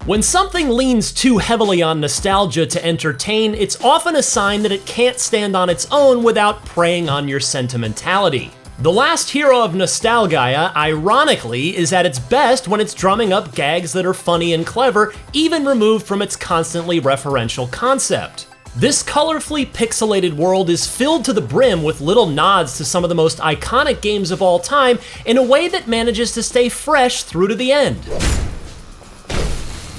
When something leans too heavily on nostalgia to entertain, it's often a sign that it can't stand on its own without preying on your sentimentality. The Last Hero of Nostalgaia, ironically, is at its best when it's drumming up gags that are funny and clever, even removed from its constantly referential concept. This colorfully pixelated world is filled to the brim with little nods to some of the most iconic games of all time in a way that manages to stay fresh through to the end.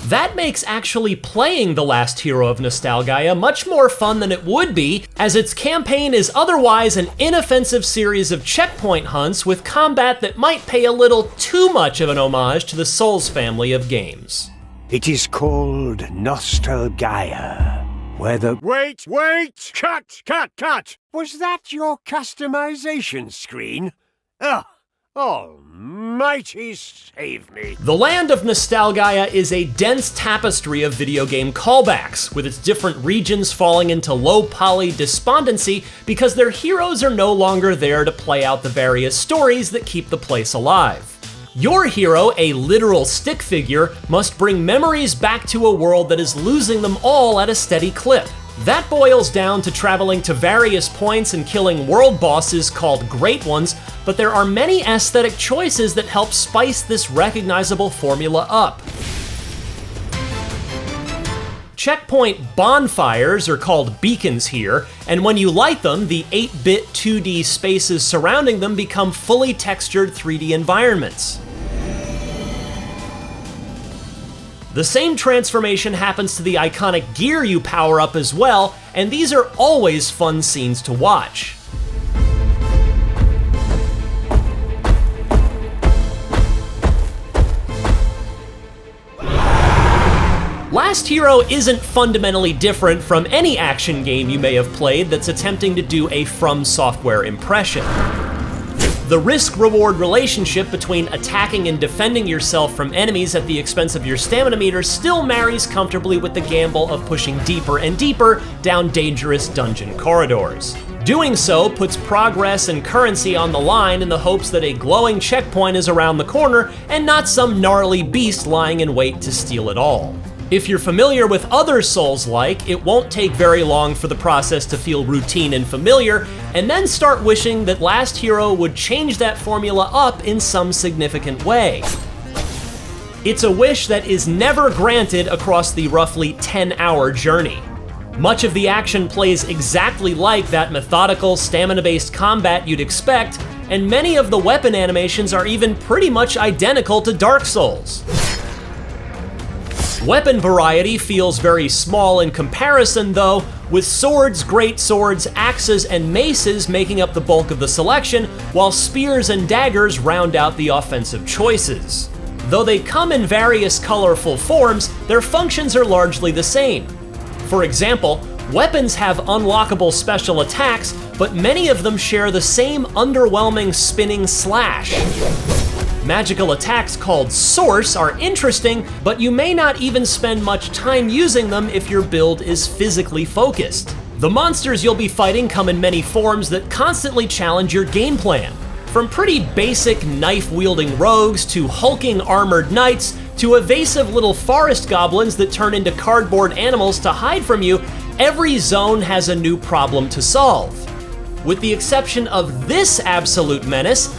That makes actually playing The Last Hero of Nostalgaia much more fun than it would be, as its campaign is otherwise an inoffensive series of checkpoint hunts with combat that might pay a little too much of an homage to the Souls family of games. It is called Nostalgaia, where the— Wait! Cut! Was that your customization screen? Almighty save me. The land of Nostalgaia is a dense tapestry of video game callbacks, with its different regions falling into low-poly despondency because their heroes are no longer there to play out the various stories that keep the place alive. Your hero, a literal stick figure, must bring memories back to a world that is losing them all at a steady clip. That boils down to traveling to various points and killing world bosses called Great Ones, but there are many aesthetic choices that help spice this recognizable formula up. Checkpoint bonfires are called beacons here, and when you light them, the 8-bit 2D spaces surrounding them become fully textured 3D environments. The same transformation happens to the iconic gear you power up as well, and these are always fun scenes to watch. Last Hero isn't fundamentally different from any action game you may have played that's attempting to do a From Software impression. The risk-reward relationship between attacking and defending yourself from enemies at the expense of your stamina meter still marries comfortably with the gamble of pushing deeper and deeper down dangerous dungeon corridors. Doing so puts progress and currency on the line in the hopes that a glowing checkpoint is around the corner and not some gnarly beast lying in wait to steal it all. If you're familiar with other Souls-like, it won't take very long for the process to feel routine and familiar, and then start wishing that Last Hero would change that formula up in some significant way. It's a wish that is never granted across the roughly 10-hour journey. Much of the action plays exactly like that methodical, stamina-based combat you'd expect, and many of the weapon animations are even pretty much identical to Dark Souls. Weapon variety feels very small in comparison though, with swords, greatswords, axes, and maces making up the bulk of the selection, while spears and daggers round out the offensive choices. Though they come in various colorful forms, their functions are largely the same. For example, weapons have unlockable special attacks, but many of them share the same underwhelming spinning slash. Magical attacks called Source are interesting, but you may not even spend much time using them if your build is physically focused. The monsters you'll be fighting come in many forms that constantly challenge your game plan. From pretty basic knife-wielding rogues to hulking armored knights to evasive little forest goblins that turn into cardboard animals to hide from you, every zone has a new problem to solve. With the exception of this absolute menace,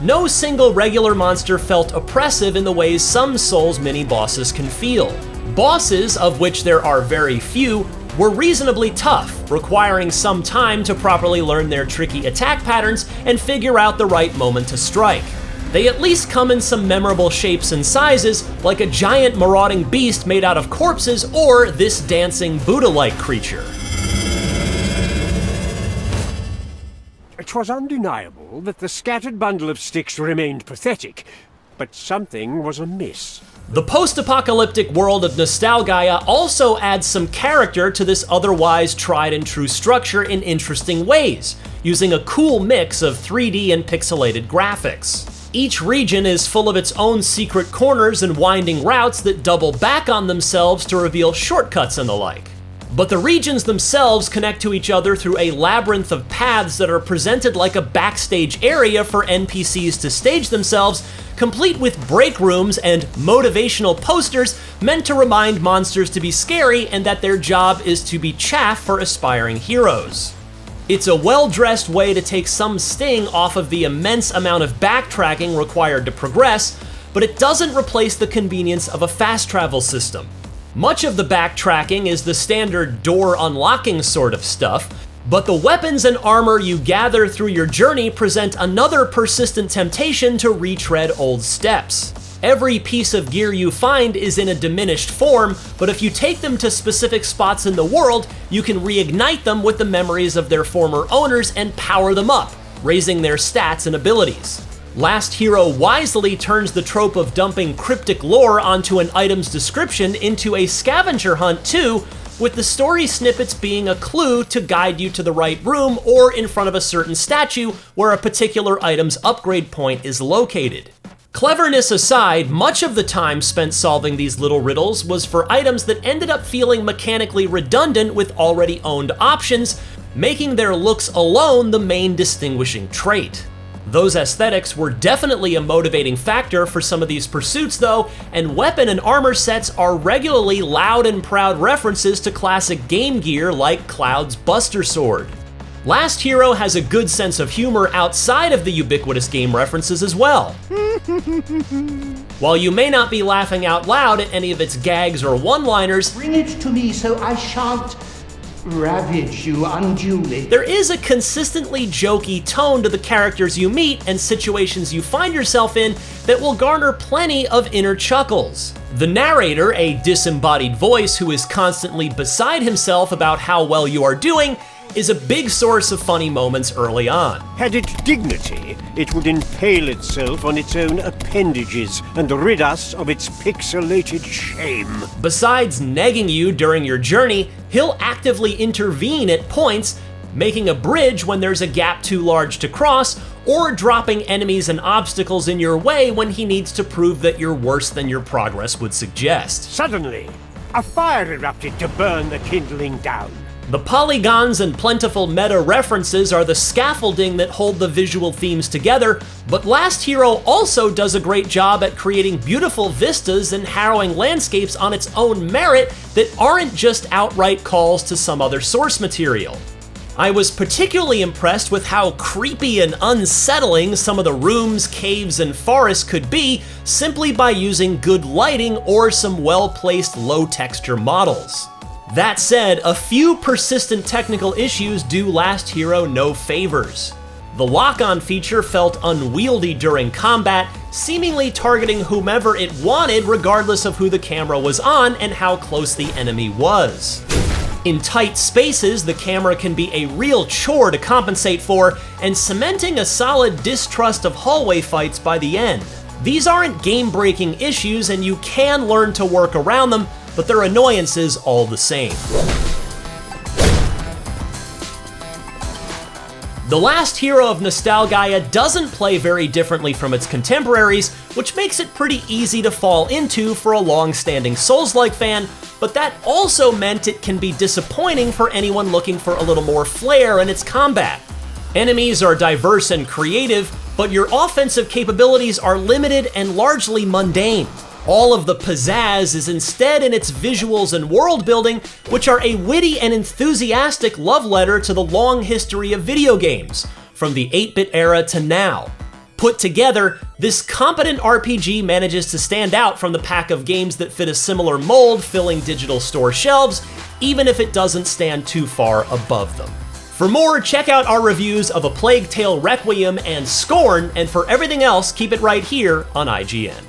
no single regular monster felt oppressive in the ways some Souls mini-bosses can feel. Bosses, of which there are very few, were reasonably tough, requiring some time to properly learn their tricky attack patterns and figure out the right moment to strike. They at least come in some memorable shapes and sizes, like a giant marauding beast made out of corpses or this dancing Buddha-like creature. 'Twas undeniable that the scattered bundle of sticks remained pathetic, but something was amiss. The post-apocalyptic world of Nostalgaia also adds some character to this otherwise tried and true structure in interesting ways, using a cool mix of 3D and pixelated graphics. Each region is full of its own secret corners and winding routes that double back on themselves to reveal shortcuts and the like. But the regions themselves connect to each other through a labyrinth of paths that are presented like a backstage area for NPCs to stage themselves, complete with break rooms and motivational posters meant to remind monsters to be scary and that their job is to be chaff for aspiring heroes. It's a well-dressed way to take some sting off of the immense amount of backtracking required to progress, but it doesn't replace the convenience of a fast travel system. Much of the backtracking is the standard door unlocking sort of stuff, but the weapons and armor you gather through your journey present another persistent temptation to retread old steps. Every piece of gear you find is in a diminished form, but if you take them to specific spots in the world, you can reignite them with the memories of their former owners and power them up, raising their stats and abilities. Last Hero wisely turns the trope of dumping cryptic lore onto an item's description into a scavenger hunt too, with the story snippets being a clue to guide you to the right room or in front of a certain statue where a particular item's upgrade point is located. Cleverness aside, much of the time spent solving these little riddles was for items that ended up feeling mechanically redundant with already owned options, making their looks alone the main distinguishing trait. Those aesthetics were definitely a motivating factor for some of these pursuits though, and weapon and armor sets are regularly loud and proud references to classic Game Gear like Cloud's Buster Sword. Last Hero has a good sense of humor outside of the ubiquitous game references as well. While you may not be laughing out loud at any of its gags or one-liners, bring it to me so I shan't ravage you unduly. There is a consistently jokey tone to the characters you meet and situations you find yourself in that will garner plenty of inner chuckles. The narrator, a disembodied voice who is constantly beside himself about how well you are doing, is a big source of funny moments early on. Had it dignity, it would impale itself on its own appendages and rid us of its pixelated shame. Besides negging you during your journey, he'll actively intervene at points, making a bridge when there's a gap too large to cross, or dropping enemies and obstacles in your way when he needs to prove that you're worse than your progress would suggest. Suddenly, a fire erupted to burn the kindling down. The polygons and plentiful meta references are the scaffolding that hold the visual themes together, but Last Hero also does a great job at creating beautiful vistas and harrowing landscapes on its own merit that aren't just outright calls to some other source material. I was particularly impressed with how creepy and unsettling some of the rooms, caves, and forests could be simply by using good lighting or some well-placed low-texture models. That said, a few persistent technical issues do Last Hero no favors. The lock-on feature felt unwieldy during combat, seemingly targeting whomever it wanted regardless of who the camera was on and how close the enemy was. In tight spaces, the camera can be a real chore to compensate for, and cementing a solid distrust of hallway fights by the end. These aren't game-breaking issues, and you can learn to work around them, but they're annoyances all the same. The Last Hero of Nostalgaia doesn't play very differently from its contemporaries, which makes it pretty easy to fall into for a long-standing Soulslike fan, but that also meant it can be disappointing for anyone looking for a little more flair in its combat. Enemies are diverse and creative, but your offensive capabilities are limited and largely mundane. All of the pizzazz is instead in its visuals and world building, which are a witty and enthusiastic love letter to the long history of video games, from the 8-bit era to now. Put together, this competent RPG manages to stand out from the pack of games that fit a similar mold filling digital store shelves, even if it doesn't stand too far above them. For more, check out our reviews of A Plague Tale Requiem and Scorn, and for everything else, keep it right here on IGN.